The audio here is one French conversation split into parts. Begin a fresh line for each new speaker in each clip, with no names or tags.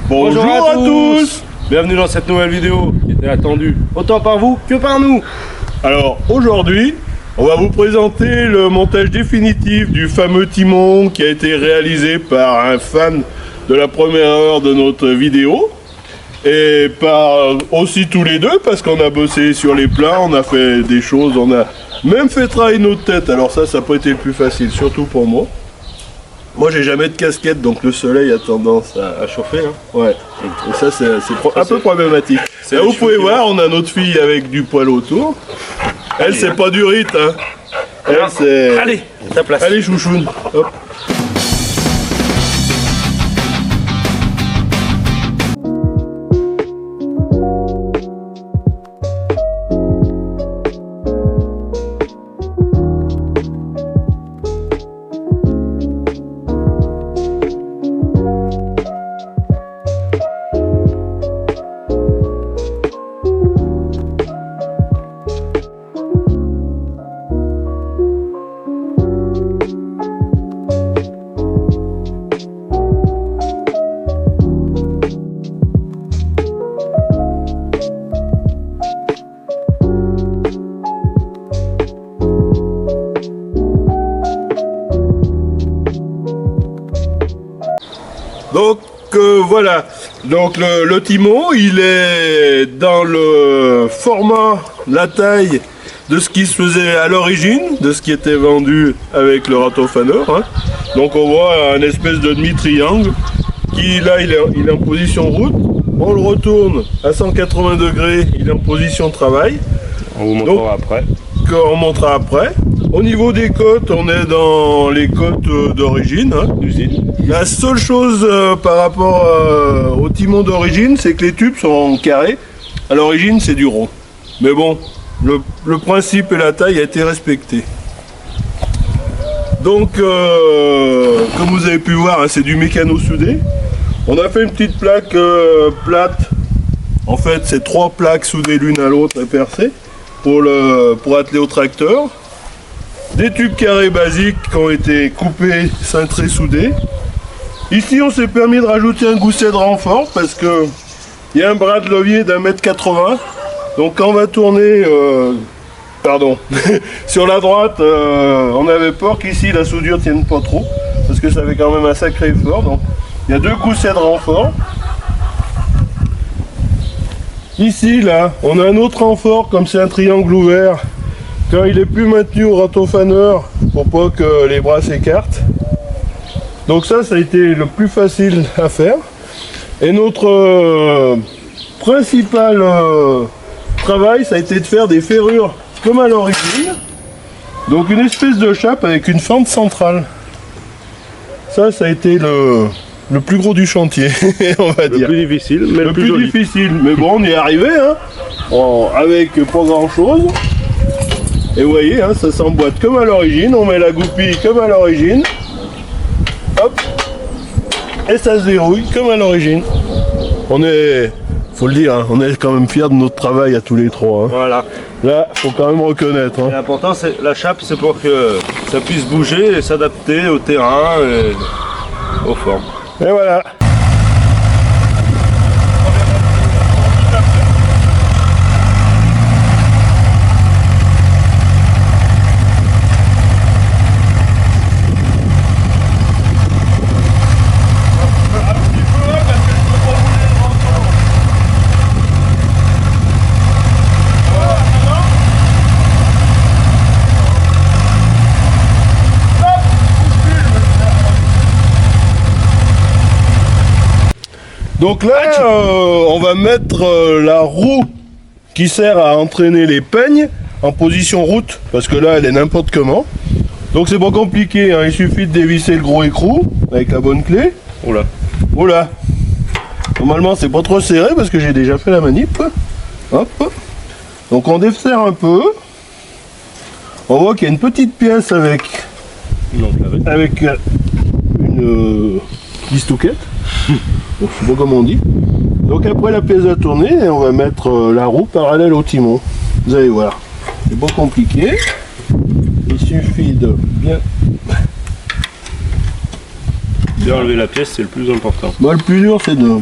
Bonjour à tous.
Bienvenue dans cette nouvelle vidéo qui était attendue autant par vous que par nous.
Alors aujourd'hui, on va vous présenter le montage définitif du fameux timon qui a été réalisé par un fan de la première heure de notre vidéo. Et par aussi tous les deux parce qu'on a bossé sur les plats, on a fait des choses, on a même fait travailler notre tête. Alors ça n'a pas été le plus facile, surtout pour moi. Moi j'ai jamais de casquette donc le soleil a tendance à chauffer. Hein. Ouais. Et ça c'est un peu problématique. Là vous pouvez voir, on a notre fille avec du poil autour. Elle c'est pas du rite. Hein. Elle c'est...
Allez, ta place.
Allez chouchoune. Hop. Donc voilà, donc le timon il est dans le format, la taille de ce qui se faisait à l'origine, de ce qui était vendu avec le râteau faneur. Hein. Donc on voit un espèce de demi-triangle qui là il est en position route, on le retourne à 180 degrés, il est en position travail.
On vous montrera après.
On montrera après. Au niveau des côtes, on est dans les côtes d'origine, hein, d'usine. La seule chose par rapport au timon d'origine, c'est que les tubes sont en carré. À l'origine, c'est du rond. Mais bon, le principe et la taille a été respecté. Donc, comme vous avez pu voir, hein, c'est du mécano soudé. On a fait une petite plaque plate. En fait, c'est 3 plaques soudées l'une à l'autre et percées pour atteler au tracteur. Des tubes carrés basiques qui ont été coupés, cintrés, soudés. Ici on s'est permis de rajouter un gousset de renfort parce que il y a un bras de levier d'1,80 m. Donc quand on va tourner, sur la droite, on avait peur qu'ici la soudure ne tienne pas trop parce que ça avait quand même un sacré effort. Donc il y a 2 goussets de renfort. Ici là, on a un autre renfort comme c'est un triangle ouvert. Quand il est plus maintenu au râteau faneur pour pas que les bras s'écartent. Donc ça a été le plus facile à faire. Et notre principal travail, ça a été de faire des ferrures comme à l'origine. Donc une espèce de chape avec une fente centrale. Ça a été le plus gros du chantier, on va dire.
Le plus difficile, mais le plus
difficile. Mais bon, on y est arrivé, hein, avec pas grand chose. Et vous voyez, hein, ça s'emboîte comme à l'origine, on met la goupille comme à l'origine, hop, et ça se dérouille comme à l'origine. On est, faut le dire, hein, on est quand même fiers de notre travail à tous les trois. Hein.
Voilà.
Là, faut quand même reconnaître. Hein.
L'important, c'est la chape, c'est pour que ça puisse bouger et s'adapter au terrain et aux formes.
Et voilà. Donc là, on va mettre la roue qui sert à entraîner les peignes en position route, parce que là, elle est n'importe comment. Donc c'est pas compliqué, hein, il suffit de dévisser le gros écrou avec la bonne clé.
Oula.
Oula. Normalement, c'est pas trop serré parce que j'ai déjà fait la manip. Hop. Donc on desserre un peu. On voit qu'il y a une petite pièce avec une bistouquette. Je sais pas comment on dit. Donc après la pièce à tourner, on va mettre la roue parallèle au timon. Vous allez voir. C'est pas compliqué. Il suffit de bien
enlever la pièce, c'est le plus important.
Bon, le plus dur c'est de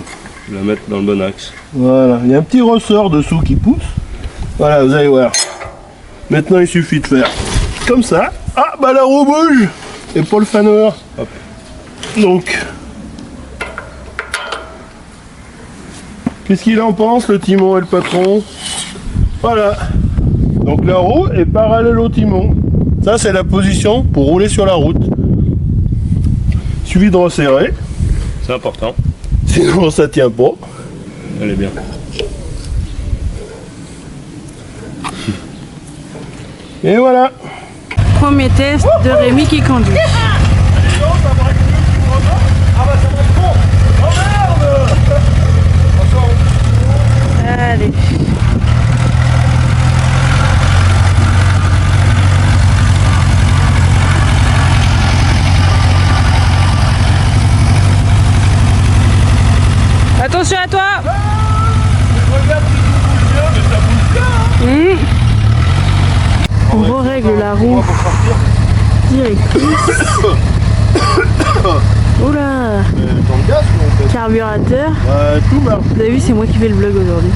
La mettre dans le bon axe.
Voilà, il y a un petit ressort dessous qui pousse. Voilà, vous allez voir. Maintenant, il suffit de faire comme ça. Ah, bah la roue bouge. Et pas le faneur.
Hop.
Donc, qu'est-ce qu'il en pense, le timon et le patron? Voilà. Donc la roue est parallèle au timon. Ça, c'est la position pour rouler sur la route. Il suffit de resserrer.
C'est important.
Sinon, ça tient pas.
Elle est bien.
Et voilà.
Premier test de Rémi qui conduit. Allez. Attention à toi. On règle la roue directrice. Oula. Carburateur.
Tout marche.
Vous avez vu, c'est moi qui fais le vlog aujourd'hui.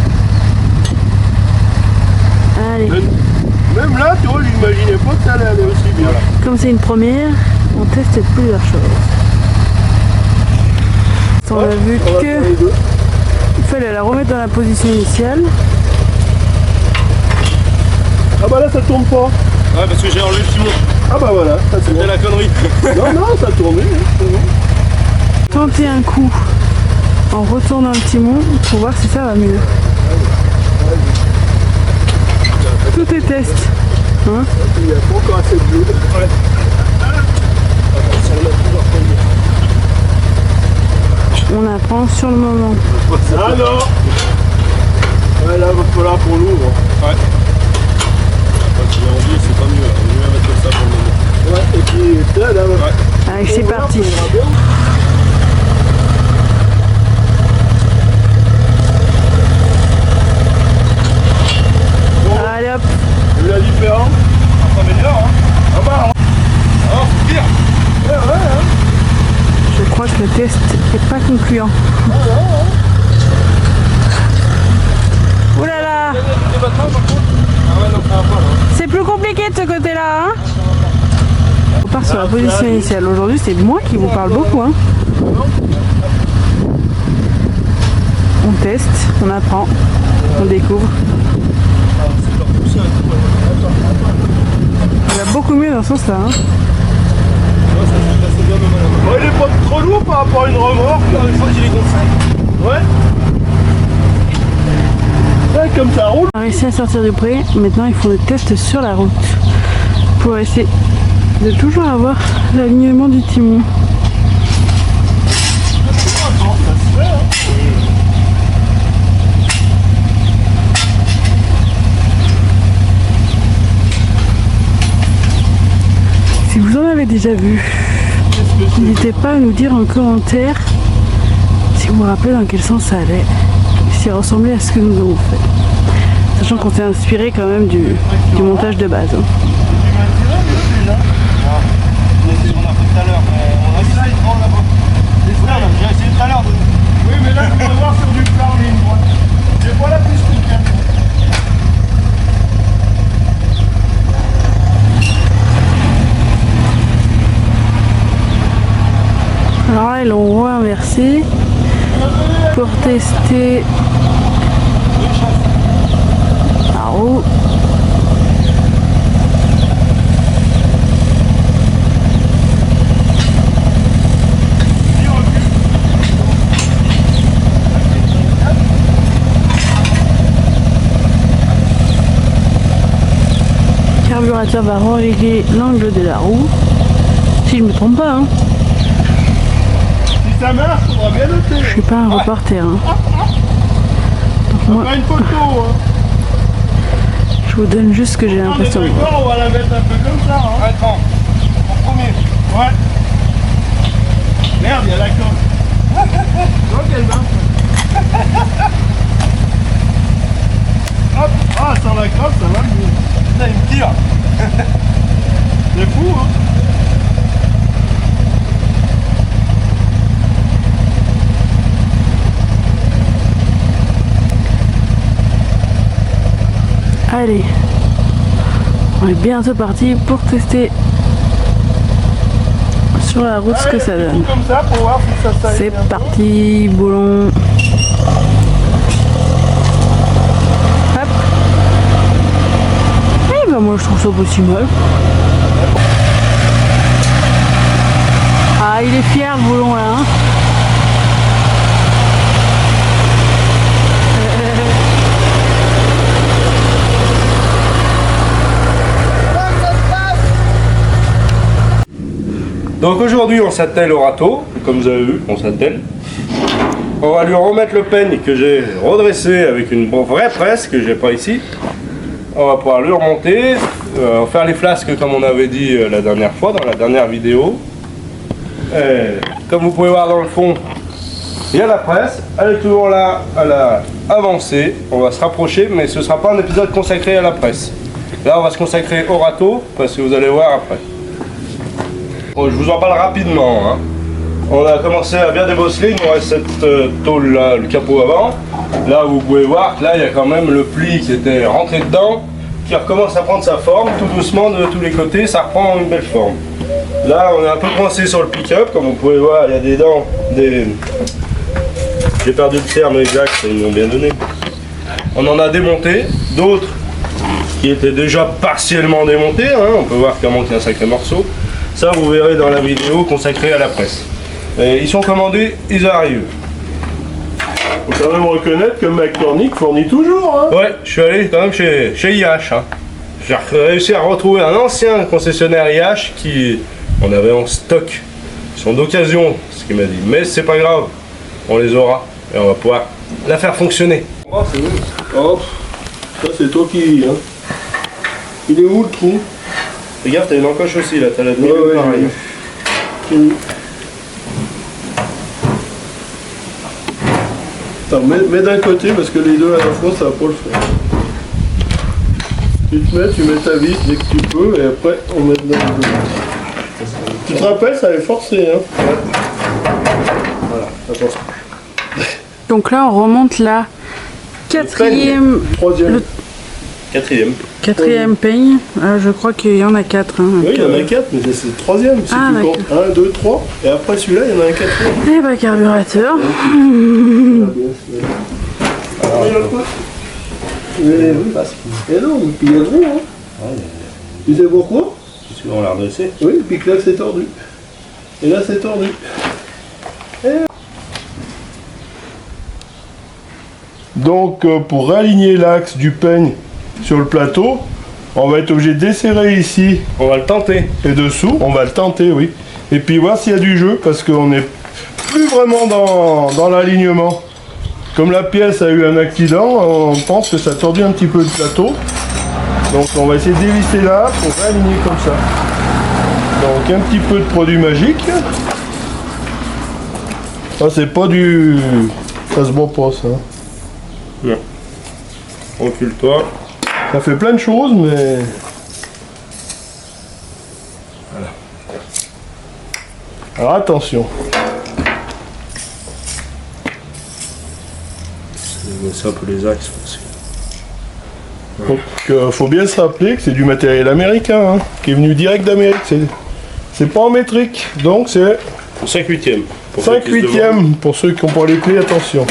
Allez.
Même là, tu vois, j'imaginais pas que ça allait aller aussi bien.
Comme c'est une première, on teste plusieurs choses. On a vu que il fallait la remettre dans la position initiale.
Ah bah là, ça tourne pas.
Ouais, parce que j'ai enlevé le timon.
Ah bah voilà, ça tourne.
C'est la connerie.
Non, ça tournait.
Tenter un coup en retournant le timon pour voir si ça va mieux. Tout est test. Hein?
Il n'y a pas encore assez de bleu. Ouais.
On apprend sur le moment.
Ah non. Ouais, là, il va falloir qu'on l'ouvre.
Ouais. Quand tu l'as envie, c'est pas mieux. On est mieux à mettre comme ça pour le moment.
Ouais, et puis là,
Ouais.
Allez, c'est parti. Allez hop.
Vu la différence.
Ça m'améliore, hein.
Ah bah,
Ah, c'est pire.
ouais, hein.
Je crois que le test n'est pas concluant. Ouh là là. C'est plus compliqué de ce côté-là, hein. On part sur la position initiale. Aujourd'hui, c'est moi qui vous parle beaucoup, hein. On teste, on apprend, on découvre. Ça va beaucoup mieux dans ce sens-là, hein.
Bon, il est pas trop lourd par rapport à une remorque.
Une fois que j'ai les gonflé.
Ouais. Ouais, comme ça roule.
On a réussi à sortir du pré. Maintenant, il faut le test sur la route pour essayer de toujours avoir l'alignement du timon. Si vous en avez déjà vu, n'hésitez pas à nous dire en commentaire si vous vous rappelez dans quel sens ça allait, si ça ressemblait à ce que nous avons fait. Sachant qu'on s'est inspiré quand même du montage de base. Hein.
On a fait tout à l'heure. On a vu ça, il prend là-bas. J'ai essayé tout à l'heure.
Oui, mais là, je vais voir sur du plat en ligne droite. J'ai pas la piste de camion.
Alors là, ils l'ont renversé pour tester la roue. Le carburateur va régler l'angle de la roue. Si je me trompe pas, hein.
Si ça marche, faudra bien noter.
Je suis pas un reporter. Hein. Donc moi,
Pas une photo, hein.
je vous donne juste ce que j'ai l'impression de voir.
D'accord, on va la mettre un peu comme ça, hein.
Attends. En premier.
Ouais. Merde, il y a la coque. Tu vois qu'elle va. Hop. Ah, sans la crosse, ça va mieux.
Là, il me tire.
C'est fou, hein.
Allez, on est bientôt parti pour tester sur la route ce que ça donne.
Comme ça pour voir si ça s'arrête.
C'est parti, boulon. Hop. Et ben moi je trouve ça pas si mal. Ah, il est fier le boulon là, hein.
Donc aujourd'hui on s'attelle au râteau, comme vous avez vu, on s'attelle. On va lui remettre le peigne que j'ai redressé avec une vraie presse que j'ai pas ici. On va pouvoir lui remonter, faire les flasques comme on avait dit la dernière fois, dans la dernière vidéo. Et, comme vous pouvez voir dans le fond, il y a la presse, elle est toujours là, elle a avancé. On va se rapprocher, mais ce ne sera pas un épisode consacré à la presse. Là on va se consacrer au râteau, parce que vous allez voir après. Bon, je vous en parle rapidement. Hein. On a commencé à bien débosseler, il nous reste cette tôle là, le capot avant. Là vous pouvez voir que là il y a quand même le pli qui était rentré dedans, qui recommence à prendre sa forme, tout doucement de tous les côtés, ça reprend une belle forme. Là on est un peu coincé sur le pick-up, comme vous pouvez voir il y a des dents, j'ai perdu le terme exact, ils m'ont bien donné. On en a démonté, d'autres qui étaient déjà partiellement démontés, hein. On peut voir qu'il manque un sacré morceau. Ça vous verrez dans la vidéo consacrée à la presse. Et ils sont commandés, ils arrivent.
Faut quand même reconnaître que McCormick fournit toujours. Hein.
Ouais, je suis allé quand même chez IH. Hein. J'ai réussi à retrouver un ancien concessionnaire IH qui on avait en stock. Ils sont d'occasion, ce qu'il m'a dit. Mais c'est pas grave, on les aura et on va pouvoir la faire fonctionner.
Oh, c'est bon. Oh, ça c'est toi qui. Hein. Il est où le trou?
Regarde, t'as une encoche aussi là, t'as la demi pareil.
Attends, mets d'un côté parce que les deux à la fois ça va pas le faire. Tu mets ta vis dès que tu peux et après on met dedans les deux. Tu te rappelles, ça avait forcé hein. Ouais. Voilà, attention.
Donc là on remonte la quatrième.
Troisième.
Quatrième.
Peigne. Je crois qu'il y en a 4. Hein,
oui, il y en a 4, mais c'est le troisième. Si
ah,
tu comptes 1, 2, 3. Et après celui-là, il y en a un quatrième.
Et bah carburateur.
Et non, puis il y a gros. Hein. Tu sais pourquoi?
Parce qu'on l'a redressé.
Oui, puis que là c'est tordu. Et là c'est tordu. Donc pour réaligner l'axe du peigne sur le plateau, on va être obligé de desserrer ici.
On va le tenter.
Et dessous, on va le tenter, oui. Et puis voir s'il y a du jeu, parce qu'on n'est plus vraiment dans l'alignement. Comme la pièce a eu un accident, on pense que ça a tordu un petit peu le plateau. Donc on va essayer de dévisser là pour réaligner comme ça. Donc un petit peu de produit magique. Ah, c'est pas du... Ça se boit pas ça.
Non. Recule-toi.
Ça fait plein de choses, mais...
Voilà.
Alors attention.
C'est un peu les axes aussi.
Donc faut bien se rappeler que c'est du matériel américain, hein, qui est venu direct d'Amérique. C'est pas en métrique, donc c'est...
5/8.
5/8 pour ceux qui n'ont pas les clés, attention.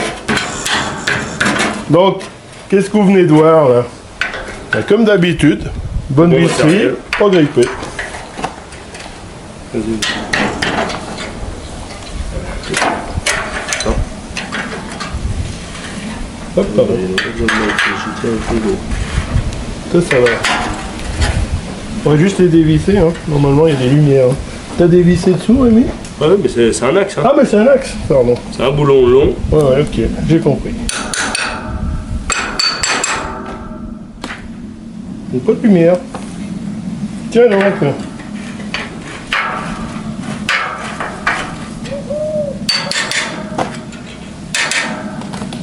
Donc, qu'est-ce que vous venez de voir là? Ben, comme d'habitude, bonne visserie, pas grippé. Hop, pardon. Ça va. On va juste les dévisser, hein. Normalement il y a des lumières. Hein. T'as dévissé dessous, Rémi?
Ouais, mais c'est un axe. Hein.
Ah, mais c'est un axe, pardon.
C'est un boulon long.
Ouais, ok, j'ai compris. Il n'y a pas de lumière. Tiens, là, là.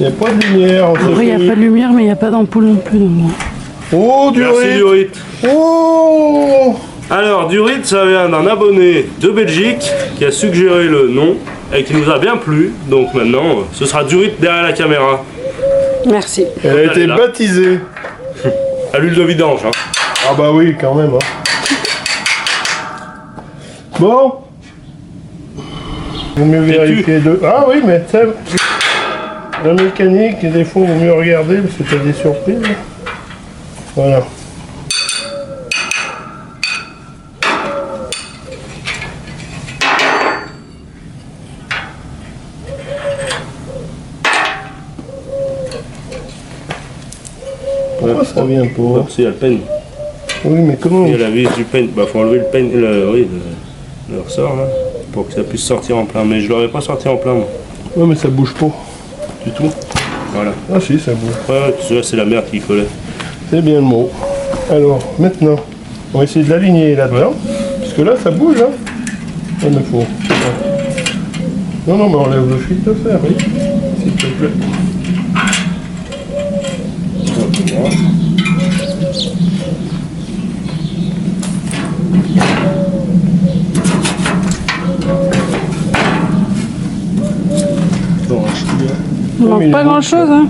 Il n'y a pas de lumière.
Il n'y a pas de lumière, mais il n'y a pas d'ampoule non plus. Donc.
Oh,
Merci Durit.
Oh!
Alors, Durit, ça vient d'un abonné de Belgique qui a suggéré le nom et qui nous a bien plu. Donc maintenant, ce sera Durit derrière la caméra.
Merci.
Elle a été baptisée.
À l'huile de vidange. Hein.
Ah bah oui, quand même. Hein. Bon. Vaut mieux vérifier deux. Ah oui, mais tu sais, la mécanique, des fois, vaut mieux regarder parce que t'as des surprises. Voilà. Pourquoi ça vient pas?
C'est le peigne.
Oui, mais comment?
Il y a la vis du peigne. Bah, faut enlever le peigne, le ressort là, pour que ça puisse sortir en plein. Mais je l'aurais pas sorti en plein. Moi.
Ouais, mais ça bouge pas du tout.
Voilà.
Ah si, ça bouge.
Ouais, tu vois, c'est la merde qu'il collait.
C'est bien le mot. Alors, maintenant, on va essayer de l'aligner là-dedans. Parce que là, ça bouge, hein. Il me faut. Non, non, mais enlève le fil de fer, oui. S'il te plaît.
On manque pas grand chose, hein.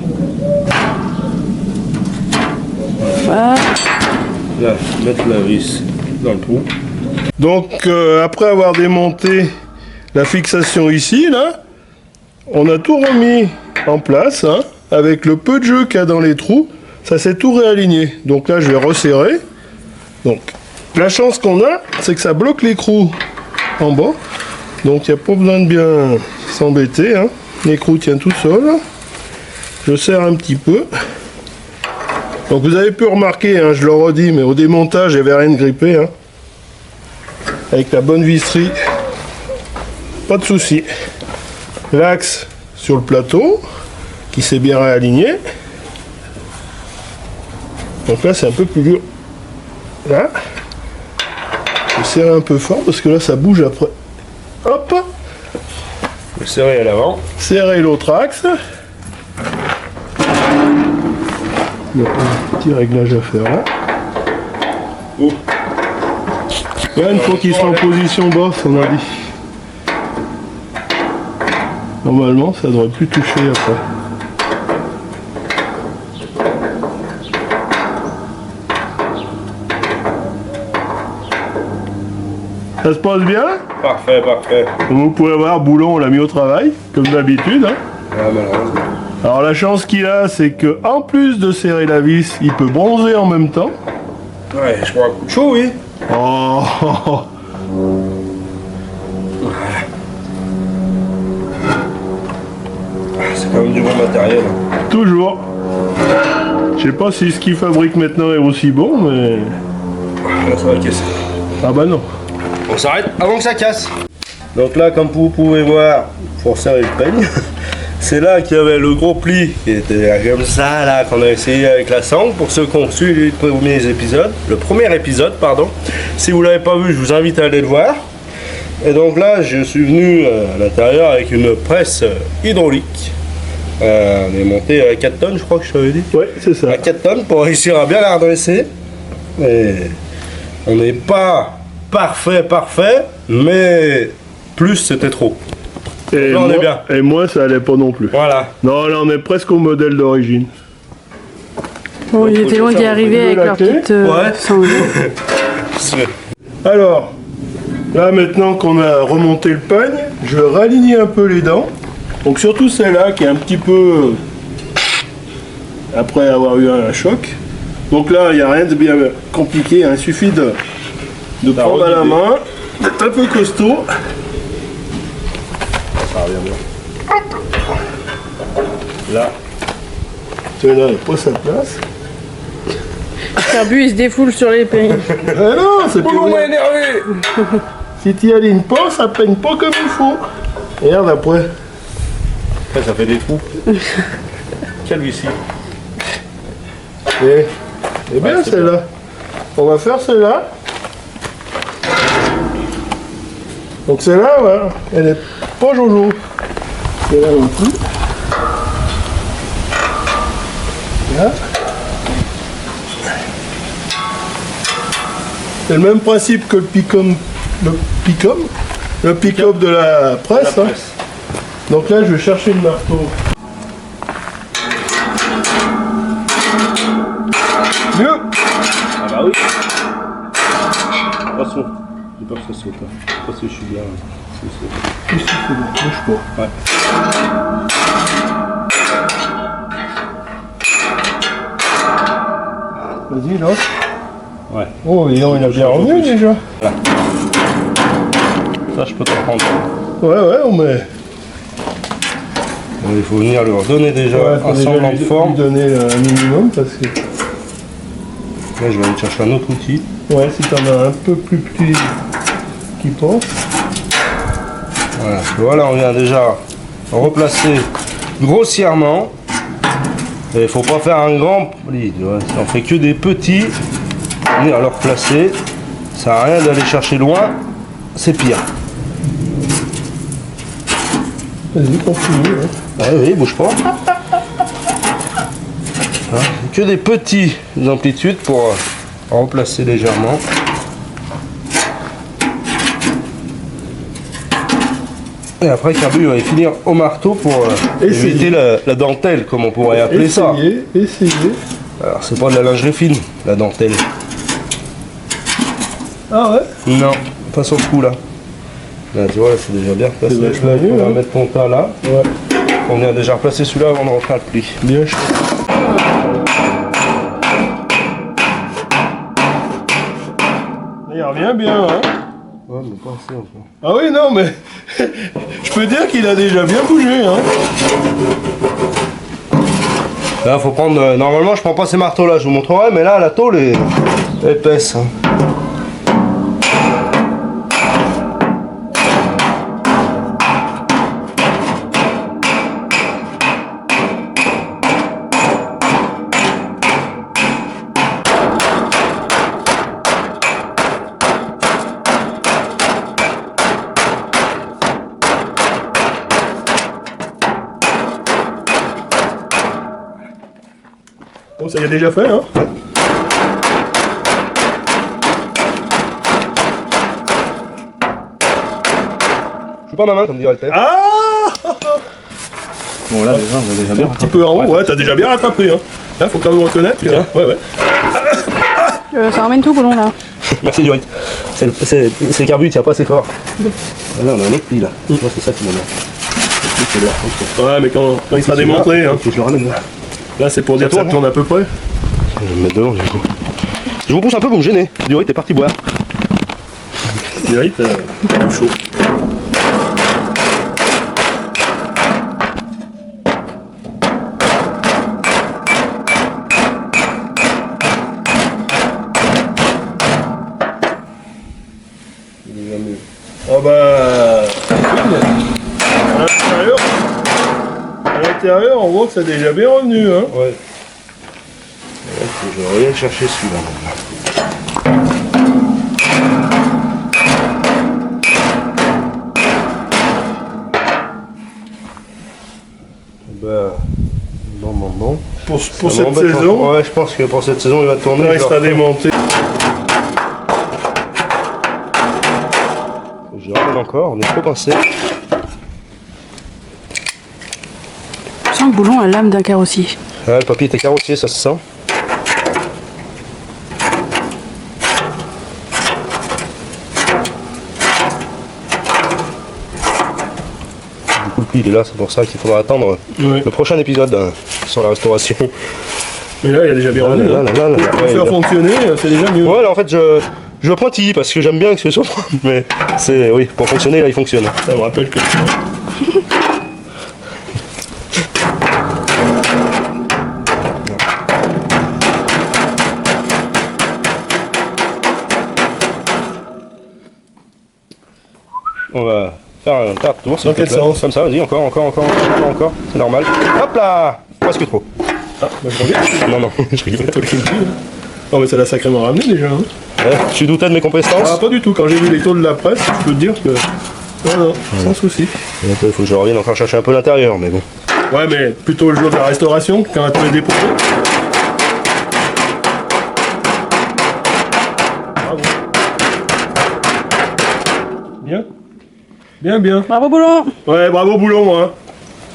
Voilà.
Là, mettre la vis dans le trou.
Donc, après avoir démonté la fixation ici, là, on a tout remis en place, hein, avec le peu de jeu qu'il y a dans les trous, ça s'est tout réaligné. Donc là, je vais resserrer. Donc, la chance qu'on a, c'est que ça bloque l'écrou en bas. Donc, il n'y a pas besoin de bien s'embêter, hein. L'écrou tient tout seul. Je serre un petit peu. Donc, vous avez pu remarquer, hein, je le redis, mais au démontage, il n'y avait rien de grippé, hein. Avec la bonne visserie, pas de souci. L'axe sur le plateau qui s'est bien réaligné. Donc là c'est un peu plus dur. Là, je serre un peu fort parce que là ça bouge après. Hop,
Le serrer à l'avant.
serrer l'autre axe. Il y a un petit réglage à faire là.
Oh.
Ouais, une fois qu'il sera en position bof, on a dit. Normalement, ça devrait plus toucher après. Ça se passe bien?
Parfait, parfait.
Comme vous pouvez voir, Boulon, on l'a mis au travail, comme d'habitude. Hein.
Ah, malheureusement.
Alors la chance qu'il a, c'est que en plus de serrer la vis, il peut bronzer en même temps.
Ouais, je prends un coup de chaud, oui.
Oh,
C'est quand même du bon matériel.
toujours. Je sais pas si ce qu'il fabrique maintenant est aussi bon, mais...
Là, ça va casser.
Ah bah non.
On s'arrête avant que ça casse. Donc là, comme vous pouvez voir, pour serrer le peigne, c'est là qu'il y avait le gros pli qui était comme ça, là, qu'on a essayé avec la sangle. Pour ceux qui ont suivi les premiers épisodes, le premier épisode, pardon. Si vous l'avez pas vu, je vous invite à aller le voir. Et donc là, je suis venu à l'intérieur avec une presse hydraulique. On est monté à 4 tonnes, je crois que je t'avais dit.
Ouais, c'est ça.
À 4 tonnes pour réussir à bien la redresser. Et on n'est pas parfait, mais plus c'était trop.
Et
Là, on
moi,
est bien.
Et moi, ça allait pas non plus.
Voilà.
Non, là, on est presque au modèle d'origine.
Bon, ils étaient loin d'y arriver avec leur petite
Ouais.
sangle.
Alors, là, maintenant qu'on a remonté le peigne, je vais réaligner un peu les dents. Donc, surtout celle-là qui est un petit peu... après avoir eu un choc. Donc là, il n'y a rien de bien compliqué. Hein. Il suffit de prendre à la main, d'être un peu costaud.
Ça revient bien. Là.
Celle-là, elle pas sa place.
Ferbu, il se défoule sur les peignes.
Ah non, c'est plus
On
rien.
m'a énervé.
Si tu alignes pas, ça peigne pas comme il faut. Regarde après.
Après, ça fait des trous. Quel ici.
Et bien
Ouais, c'est
celle-là. On va faire celle-là. Donc celle-là, voilà, elle est pas jojo. Celle-là non plus. Là. C'est le même principe que le pick-up de la presse.
La
hein.
presse.
Donc là, je vais chercher le marteau. Mieux.
Ah bah oui. Attention. J'ai peur que ça saute. Parce que je suis bien.
Ici, c'est bon, bouge pas.
Ouais.
Vas-y, là.
Ouais.
Oh, il a bien revenu déjà.
Ça, je peux te prendre.
Ouais, mais.
Bon, il faut venir leur donner déjà
Ouais, faut
un
déjà
semblant de
lui
forme.
donner un minimum parce que.
Là, je vais aller chercher un autre outil.
Ouais, si t'en as un peu plus petit qui pense.
Voilà. Voilà, on vient déjà replacer grossièrement. Il ne faut pas faire un grand pli. Si on fait que des petits, venir leur placer. Ça sert à rien d'aller chercher loin. C'est pire.
Vas-y, continue. Hein.
Ouais, oui, bouge pas. Hein, que des petites amplitudes pour remplacer légèrement. Et après, Kirby va finir au marteau pour éviter la dentelle, comme on pourrait appeler ça.
Essayez.
Alors, c'est pas de la lingerie fine, la dentelle.
Ah ouais?
Non, pas sur ce coup là. Là, tu vois, là, c'est déjà bien replacé.
C'est vachement mieux,
On va
hein.
mettre ton tas là.
Ouais.
On vient déjà replacer celui-là avant de refaire le pli.
Bien chaud. Il revient bien, hein?
Ouais, mais pas assez encore.
Ah oui, non, mais je peux dire qu'il a déjà bien bougé, hein?
Là, faut prendre. Normalement, je prends pas ces marteaux là, je vous montrerai, mais là, la tôle est épaisse. Hein.
Bon, ça y a déjà fait, hein?
Je suis pas ma main, comme dirait le père.
Ah!
Bon, là, déjà, on a déjà bien.
Un petit peu en haut, ouais, t'as déjà bien rattrapé, hein? Là, faut quand même reconnaître. Que... Ouais.
Ça ramène tout, Boulon, là.
Merci, Durit. C'est le carbu, il tient pas assez fort. Là, on a un autre pli là. Moi, c'est ça qui m'énerve.
Ouais, mais quand il sera démontré, hein?
Je le ramène là.
Là, c'est pour dire que ça tourne à peu près.
Je vais me mettre devant, du coup. Je vous pousse un peu pour me gêner. Durit est parti boire.
Durit, chaud. Oh bah... À l'intérieur, on voit que c'est déjà bien revenu, hein.
Ouais. Je vais rien chercher celui-là maintenant. Bon.
Pour
Ça
cette
m'embête,
saison,
hein. Ouais, je pense que pour cette saison, il va tourner.
il reste à démonter.
Je ramène encore, on est trop pincé.
Je sens que Boulon a l'âme d'un carrossier.
Ouais, le papier était carrossier, ça se sent. Du coup, le pli il est là, c'est pour ça qu'il faudra attendre
Ouais.
le prochain épisode sur la restauration.
Mais là, il a déjà bien revenu.
Là,
hein.
là, là, là, là.
Pour
Ouais,
faire
il a-
fonctionner, c'est déjà mieux.
Ouais, là en fait je pointille parce que j'aime bien que ce soit propre, mais c'est oui, pour fonctionner là il fonctionne.
Ça me rappelle que...
On va faire un tap tour.
Dans quel sens?
Comme ça, vas-y, encore, c'est normal. Hop là. Presque trop.
Ah, bah je reviens.
Non, je rigole.
Non mais ça l'a sacrément ramené déjà. Hein.
Ouais, tu doutais de mes compétences?
Ah pas du tout, quand j'ai vu les taux de la presse, je peux te dire que... Non, sans souci.
Il faut que je revienne encore chercher un peu l'intérieur, mais bon.
Ouais mais plutôt le jour de la restauration, quand tu es déposé. Bravo. Bien.
Bravo, Boulon.
Ouais, bravo Boulon, hein.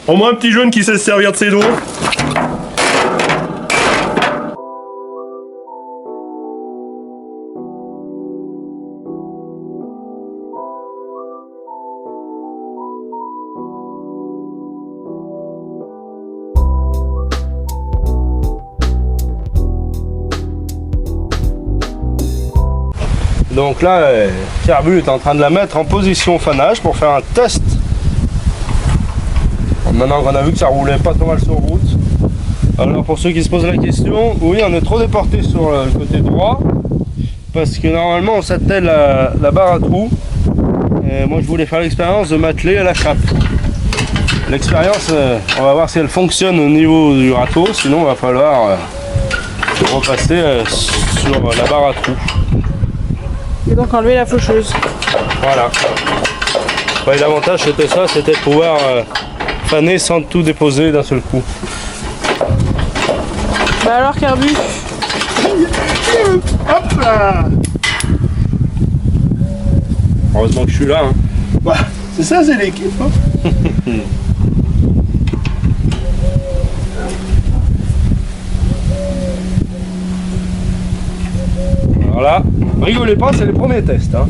Au moins un petit jeune qui sait se servir de ses doigts.
Donc là, Carbu est en train de la mettre en position fanage pour faire un test. Maintenant qu'on a vu que ça roulait pas trop mal sur route. Alors pour ceux qui se posent la question, oui, on est trop déporté sur le côté droit. Parce que normalement on s'attelle la barre à trous. Et moi je voulais faire l'expérience de m'atteler à la chape. L'expérience, on va voir si elle fonctionne au niveau du râteau. Sinon il va falloir repasser sur la barre à trous.
Et donc enlever la faucheuse.
Voilà. Ouais, l'avantage c'était ça, c'était de pouvoir faner sans tout déposer d'un seul coup.
Bah alors Carbu,
Hop là.
Heureusement que je suis là. Hein.
Bah, c'est ça, c'est l'équipe. Hein.
Alors là, rigolez pas, c'est les premiers tests. Hein.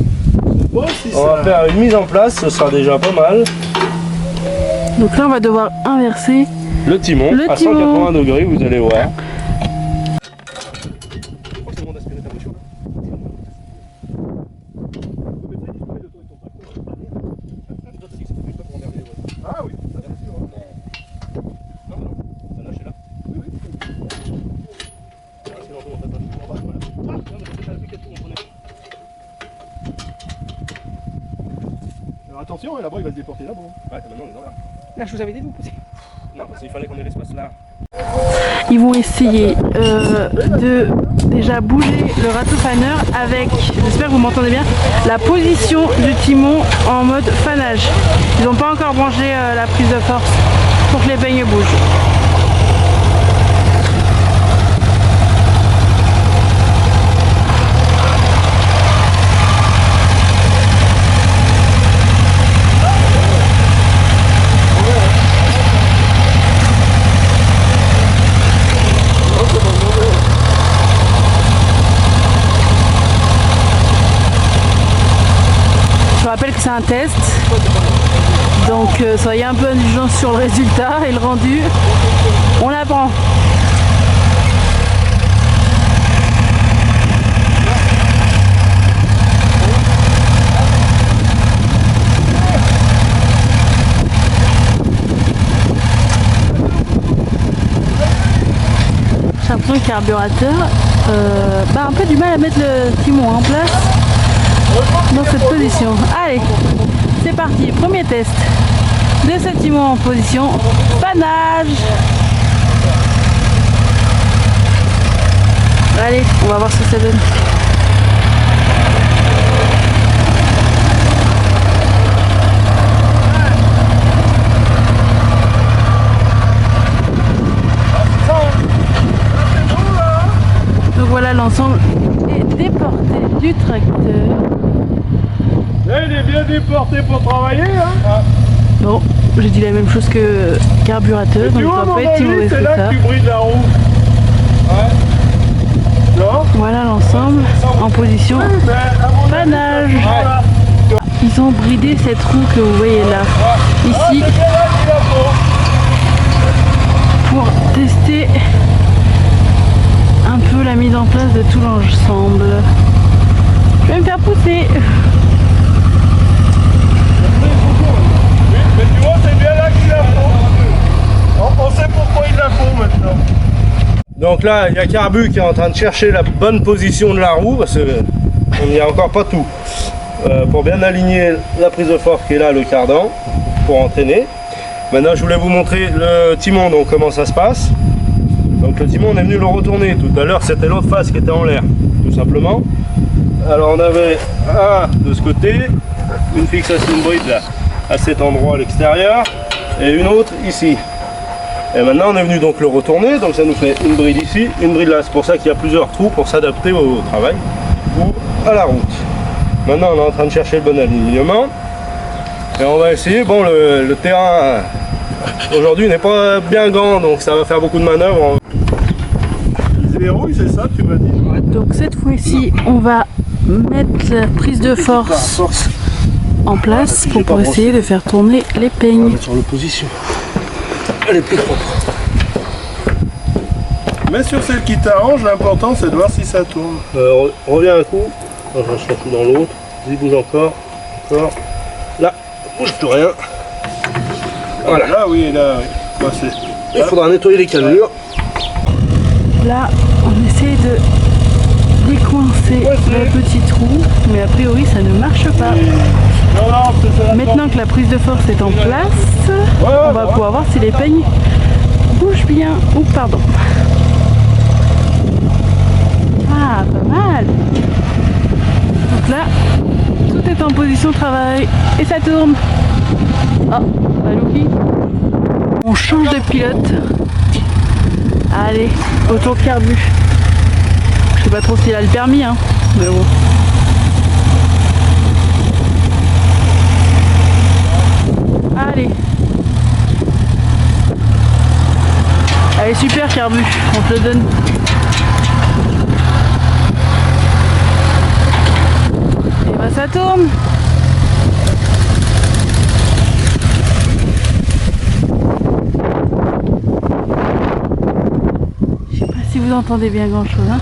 Bon, si
On
ça...
va faire une mise en place, ce sera déjà pas mal.
donc là on va devoir inverser.
Le timon
Le
à
timon.
180 degrés, vous allez voir.
Ah oui, ça c'est sûr. Alors attention, là-bas il va se déporter là-bas.
Ouais, maintenant on est dans là.
Là je vous avais dit de vous pousser.
Non, parce qu'il fallait qu'on ait l'espace là.
Ils vont essayer de déjà bouger le râteau faneur avec, j'espère que vous m'entendez bien, la position du timon en mode fanage. Ils n'ont pas encore branché la prise de force pour que les peignes bougent. Je rappelle que c'est un test, donc soyez un peu indulgents sur le résultat et le rendu. On apprend. J'ai l'impression que le carburateur a un peu du mal à mettre le timon en place dans cette position. Allez, c'est parti, premier test de ce timon en position fanage. Allez, on va voir ce que ça donne. Donc voilà, l'ensemble est déporté du tracteur.
Là, il est bien déporté pour travailler, hein.
Bon, j'ai dit la même chose que carburateur, donc
Tu
il
vois,
ne
mon
doit pas être si
David,
mauvais
c'est
que
là
ça.
que tu brides la roue. Ouais. Non.
Voilà l'ensemble en position
Mais à mon avis,
fanage.
voilà.
Ils ont bridé cette roue que vous voyez là, ici,
C'est là qu'il a faut.
pour tester un peu la mise en place de tout l'ensemble. Je vais me faire pousser.
Mais tu vois, c'est bien là qu'il la faut. On sait pourquoi il la faut maintenant.
Donc là, il y a Carbu qui est en train de chercher la bonne position de la roue, parce qu'on n'y a encore pas tout. Pour bien aligner la prise de force qui est là, le cardan, pour entraîner. Maintenant, je voulais vous montrer le timon, donc comment ça se passe. Donc le timon, on est venu le retourner. Tout à l'heure, c'était l'autre face qui était en l'air, tout simplement. Alors on avait un de ce côté, une fixation de bride là, à cet endroit à l'extérieur, et une autre ici. Et maintenant on est venu donc le retourner, donc ça nous fait une bride ici, une bride là. C'est pour ça qu'il y a plusieurs trous pour s'adapter au travail ou à la route. Maintenant on est en train de chercher le bon alignement. Et on va essayer, bon le terrain aujourd'hui n'est pas bien grand, donc ça va faire beaucoup de manœuvres.
Ils verrouillent, c'est ça, tu m'as dit.
Donc cette fois-ci, on va mettre la prise de force en place pour essayer de faire tourner les peignes.
Sur l'opposition. Elle est plus propre.
Mais sur celle qui t'arrange, l'important c'est de voir si ça tourne.
Reviens un coup. Je cherche dans l'autre. Vas-y, bouge encore. Encore. Là, bouge plus rien. Voilà.
Là, oui, là, oui. Bah,
Il faudra nettoyer les cannelures.
Là, on essaie de décoincer le petit trou, mais a priori ça ne marche pas.
Non, non, c'est ça.
Maintenant que la prise de force est en place, on va pouvoir voir si les peignes bougent bien. Oh, pardon. Ah, pas mal. Donc là, tout est en position travail et ça tourne. Oh, Malouki. On change de pilote. Allez, auto carbu. Je sais pas trop s'il a le permis, hein, mais bon. Allez. Allez, super carbu, on te le donne. Et bah ça tourne. Je sais pas si vous entendez bien grand chose, hein.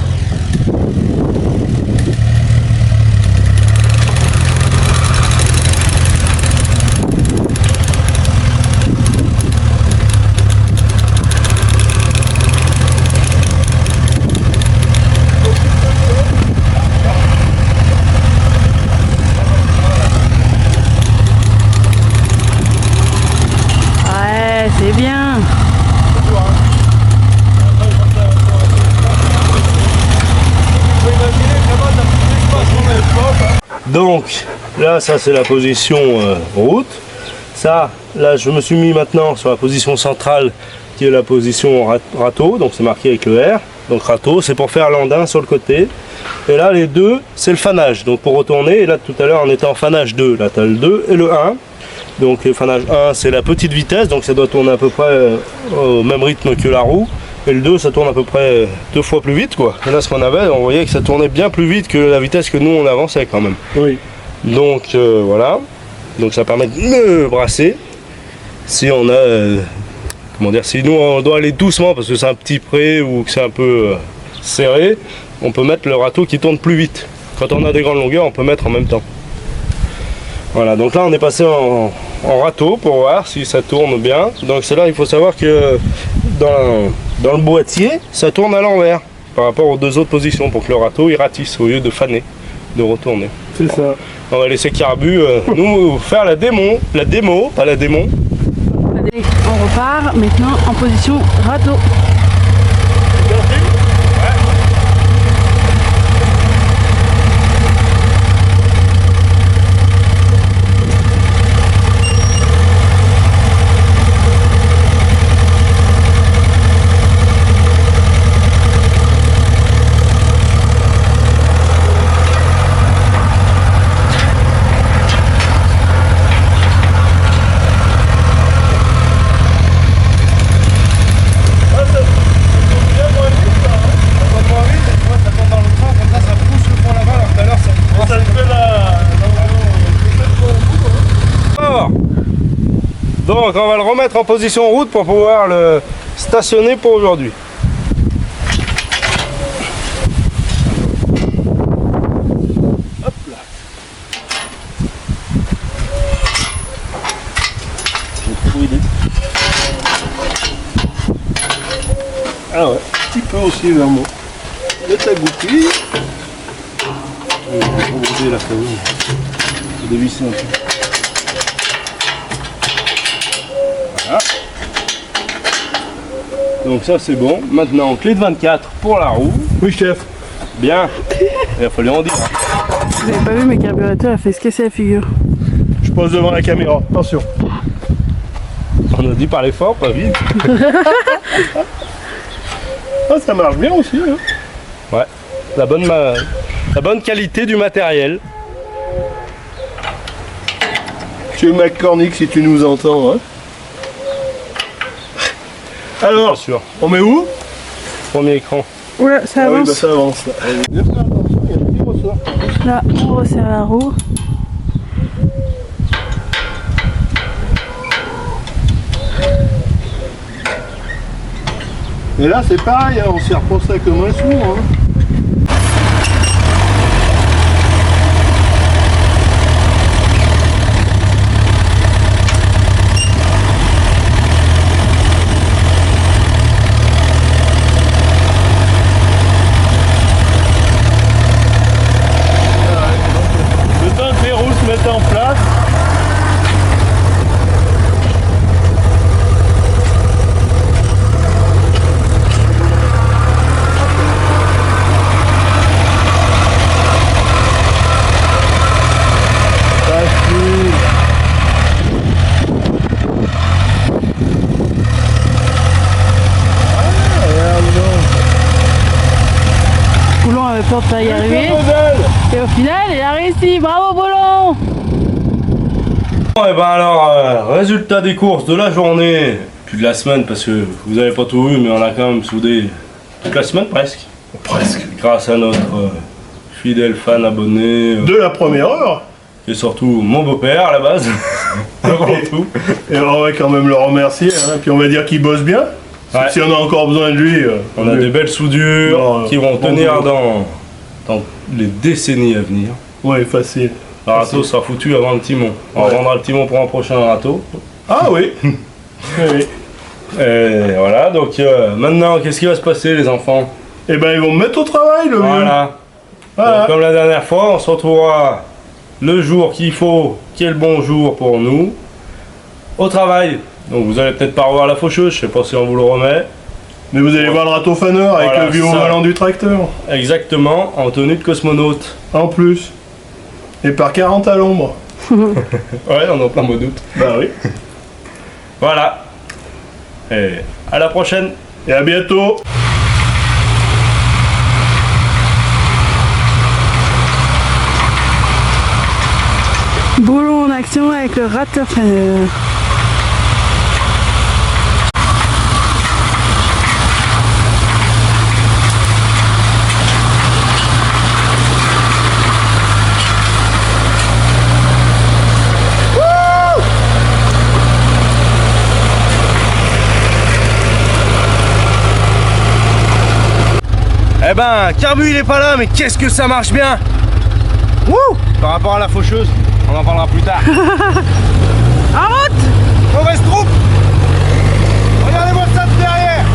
C'est bien.
Donc là, ça c'est la position route. Ça, là, je me suis mis maintenant sur la position centrale qui est la position râteau. Donc c'est marqué avec le R. Donc râteau, c'est pour faire l'andin sur le côté. Et là, les deux, c'est le fanage. Donc pour retourner, et là tout à l'heure on était en fanage 2. Là, tu as le 2 et le 1. Donc le fanage 1 c'est la petite vitesse, donc ça doit tourner à peu près au même rythme que la roue. Et le 2 ça tourne à peu près 2 fois plus vite quoi. Et là ce qu'on avait, on voyait que ça tournait bien plus vite que la vitesse que nous on avançait quand même.
Oui.
Donc voilà. Donc ça permet de mieux brasser. Si on a comment dire, si nous on doit aller doucement parce que c'est un petit pré ou que c'est un peu serré, on peut mettre le râteau qui tourne plus vite. Quand on a des grandes longueurs, on peut mettre en même temps. Voilà, donc là on est passé en râteau pour voir si ça tourne bien. Donc c'est là il faut savoir que dans le boîtier, ça tourne à l'envers par rapport aux deux autres positions pour que le râteau il ratisse au lieu de faner, de retourner.
C'est ça.
On va laisser Carbu nous faire la démo, pas la démon.
On repart maintenant en position râteau.
Donc on va le remettre en position route pour pouvoir le stationner pour aujourd'hui. Hop là.
Ah ouais, un petit peu aussi vers moi. De ta goupille.
On va rebrouiller la cabine. Je vais dévisser un peu. Voilà. Donc ça c'est bon. Maintenant clé de 24 pour la roue.
Oui chef.
Bien. Il a fallu en dire.
Vous avez pas vu, mais carburateur a fait se casser la figure.
Je pose devant la caméra, attention.
On a dit parler fort, pas vite.
Ah, ça marche bien aussi. Hein.
Ouais. La bonne qualité du matériel.
Monsieur McCormick, si tu nous entends. Hein. Alors,
Sûr.
on met où?
Premier écran.
Oula, ça
Ah oui,
avance.
bah ça avance là. Bien faire attention, il y a un petit ressort.
Là, on resserre la roue.
Et là c'est pareil, hein, on serre pas ça comme un sourd. Hein.
pour pas y arriver. Et au final, il a réussi. Bravo, Bolon!
Et ben alors, résultat des courses de la journée, puis de la semaine, parce que vous avez pas tout vu, mais on a quand même soudé toute la semaine presque.
Presque.
Grâce à notre fidèle fan abonné,
De la première heure.
et surtout mon beau-père à la base, avant tout.
Et on va quand même le remercier, hein. Puis on va dire qu'il bosse bien.
Ouais.
Si on a encore besoin de lui.
On a des belles soudures
Non,
qui vont
bon
tenir
boulot.
dans les décennies à venir.
Ouais, facile.
Le râteau sera foutu avant le timon. On
Ouais.
vendra le timon pour un prochain râteau.
Ah oui. Oui, oui.
Et voilà, donc maintenant, qu'est-ce qui va se passer, les enfants?
Eh ben, ils vont me mettre au travail, le vieux.
Voilà.
Voilà.
Donc, comme la dernière fois, on se retrouvera le jour qu'il faut, qui est le bon jour pour nous, au travail. Donc vous allez peut-être pas revoir la faucheuse, je sais pas si on vous le remet.
Mais vous allez voir le râteau faneur avec
Voilà,
le vieux au
ça.
volant du tracteur.
Exactement, en tenue de cosmonaute.
En plus. Et par 40 à l'ombre.
Ouais, on est en plein mois d'août.
Bah oui.
Voilà. Et à la prochaine.
Et à bientôt.
Bolon en action avec le râteur faneur.
Eh ben, Carbu il est pas là, mais qu'est-ce que ça marche bien. Wouh. Par rapport à la faucheuse, on en parlera plus tard.
En route!
Mauvaise troupe. Regardez-moi ça de derrière.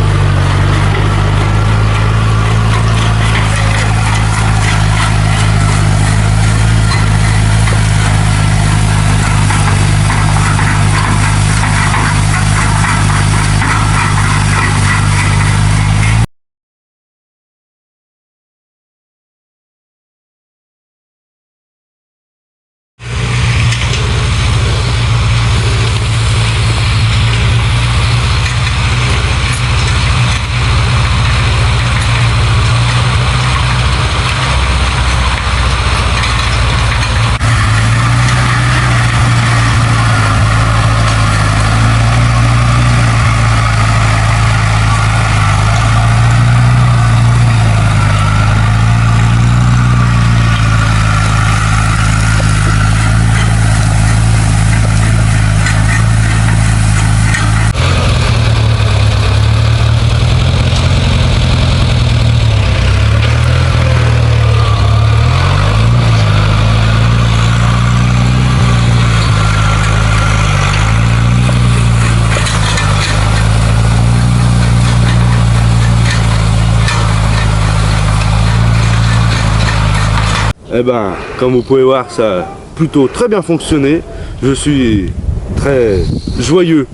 Eh ben, comme vous pouvez voir, ça a plutôt très bien fonctionné. Je suis très joyeux,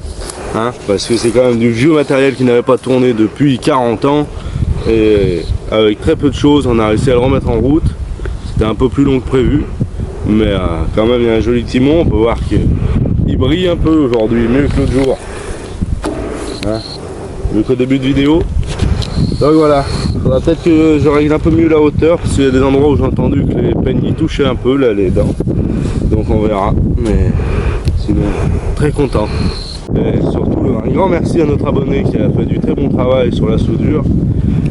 hein, parce que c'est quand même du vieux matériel qui n'avait pas tourné depuis 40 ans. Et avec très peu de choses, on a réussi à le remettre en route. C'était un peu plus long que prévu, mais quand même il y a un joli timon. On peut voir qu'il brille un peu aujourd'hui, mieux que l'autre jour, hein, mieux qu'au début de vidéo. Donc voilà, il faudra peut-être que je règle un peu mieux la hauteur, parce qu'il y a des endroits où j'ai entendu que les peignes y touchaient un peu, là, les dents. Donc on verra, mais sinon très content. Et surtout un grand merci à notre abonné qui a fait du très bon travail sur la soudure.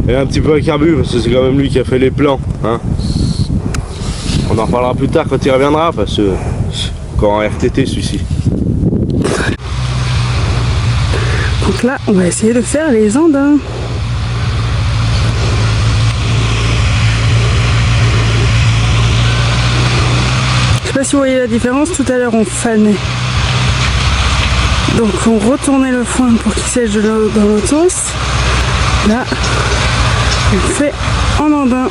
Et un petit peu à Carbu, parce que c'est quand même lui qui a fait les plans, hein. On en reparlera plus tard quand il reviendra, parce que encore en RTT celui-ci.
Donc là, on va essayer de faire les andins. Je sais pas si vous voyez la différence, tout à l'heure on fanait. Donc on retournait le foin pour qu'il sèche dans l'autre sens. Là, on fait en andin.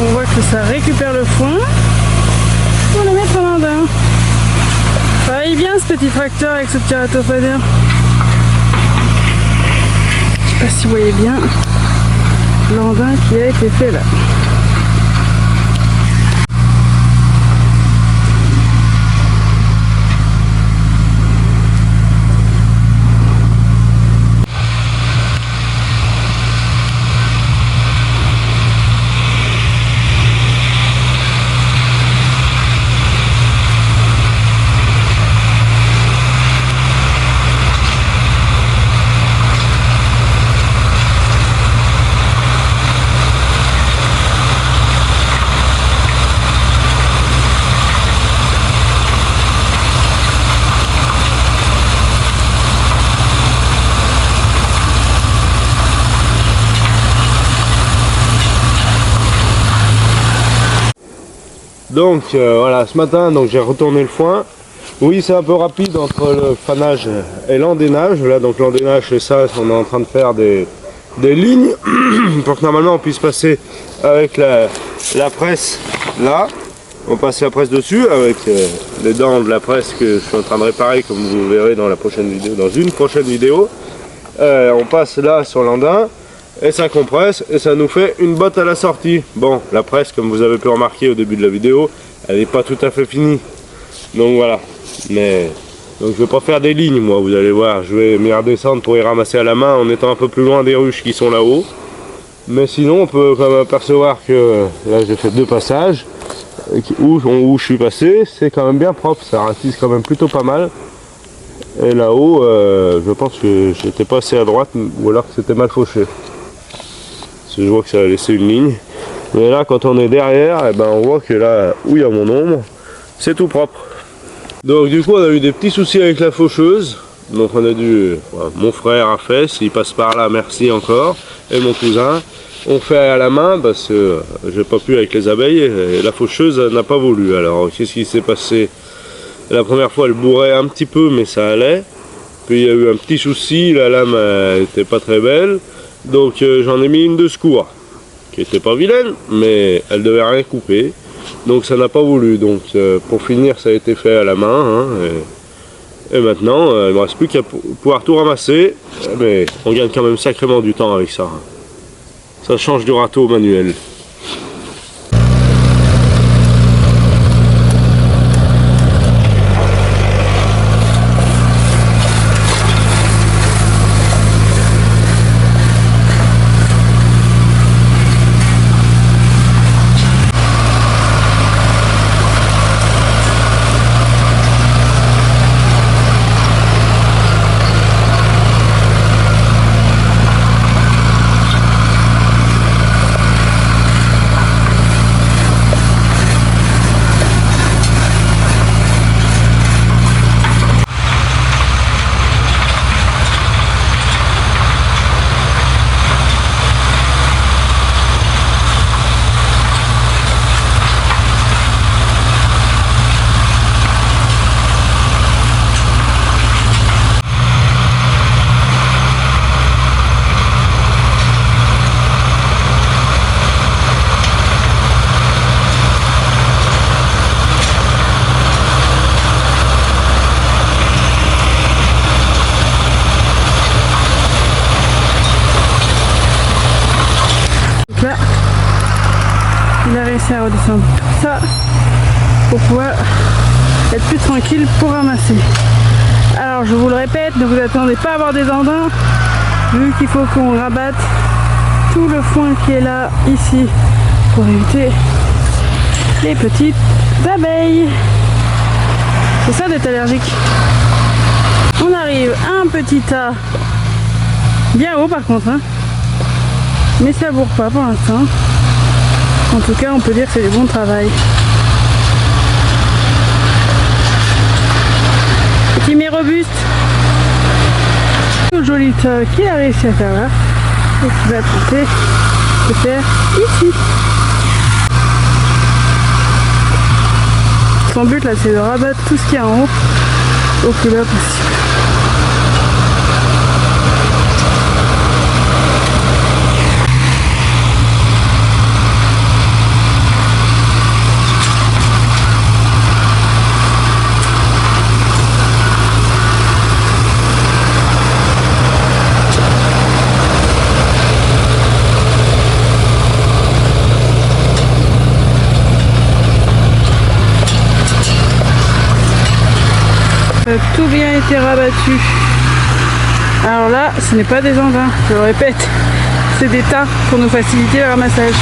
On voit que ça récupère le foin. pour le mettre en andin. Travaille bien ce petit tracteur avec ce petit ratophoneur. Je sais pas si vous voyez bien l'andin qui a été fait là.
Donc voilà, ce matin donc j'ai retourné le foin. Oui, c'est un peu rapide entre le fanage et l'endénage. Là donc l'endénage c'est ça, on est en train de faire des lignes pour que normalement on puisse passer avec la presse là. On passe la presse dessus avec les dents de la presse que je suis en train de réparer comme vous verrez dans la prochaine vidéo, dans une prochaine vidéo. On passe là sur l'andin. Et ça compresse et ça nous fait une botte à la sortie. Bon, la presse, comme vous avez pu remarquer au début de la vidéo, elle n'est pas tout à fait finie. Donc voilà. Mais donc je vais pas faire des lignes, moi, vous allez voir. Je vais m'y redescendre pour y ramasser à la main en étant un peu plus loin des ruches qui sont là-haut. Mais sinon, on peut quand même apercevoir que là j'ai fait 2 passages où je suis passé. C'est quand même bien propre, ça ratisse quand même plutôt pas mal. Et là-haut, je pense que j'étais pas assez à droite ou alors que c'était mal fauché. Je vois que ça a laissé une ligne. Mais là, quand on est derrière, eh ben, on voit que là où il y a mon ombre, c'est tout propre. Donc du coup, on a eu des petits soucis avec la faucheuse. Donc on a dû, mon frère a fait, s'il passe par là, merci encore, et mon cousin. On fait à la main parce que j'ai pas pu avec les abeilles et la faucheuse n'a pas voulu. Alors qu'est-ce qui s'est passé? La première fois, elle bourrait un petit peu, mais ça allait. Puis il y a eu un petit souci, la lame était pas très belle. Donc j'en ai mis une de secours, qui était pas vilaine, mais elle devait rien couper. Donc ça n'a pas voulu. Donc pour finir, ça a été fait à la main. Hein, et maintenant, il ne me reste plus qu'à pouvoir tout ramasser. Mais on gagne quand même sacrément du temps avec ça. Ça change du râteau manuel.
Là, il a réussi à redescendre tout ça pour pouvoir être plus tranquille pour ramasser. Alors je vous le répète, ne vous attendez pas à avoir des andins, vu qu'il faut qu'on rabatte tout le foin qui est là, ici, pour éviter les petites abeilles. C'est ça d'être allergique. On arrive à un petit tas, bien haut par contre, hein. Mais ça bourre pas pour l'instant. En tout cas, on peut dire que c'est du bon travail. Petit mais robuste. Le joli tas qu'il a réussi à faire là. Et qui va tenter de faire ici. Son but là, c'est de rabattre tout ce qu'il y a en haut au plus bas possible. tout bien été rabattu. Alors là, ce n'est pas des engins, je le répète, c'est des tas pour nous faciliter le ramassage.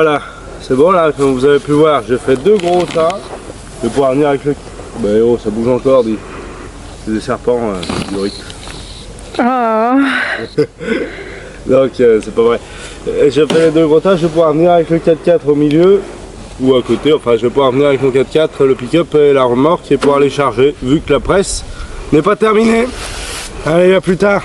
Voilà, c'est bon là, comme vous avez pu voir, j'ai fait 2 gros tas. Je vais pouvoir venir avec le... Bah oh, ça bouge encore, dit. C'est des serpents du rythme.
Ah.
Donc c'est pas vrai. J'ai fait les 2 gros tas, je vais pouvoir venir avec le 4x4 au milieu ou à côté. Enfin, je vais pouvoir venir avec mon 4x4, le pick-up et la remorque et pouvoir les charger vu que la presse n'est pas terminée. Allez, à plus tard.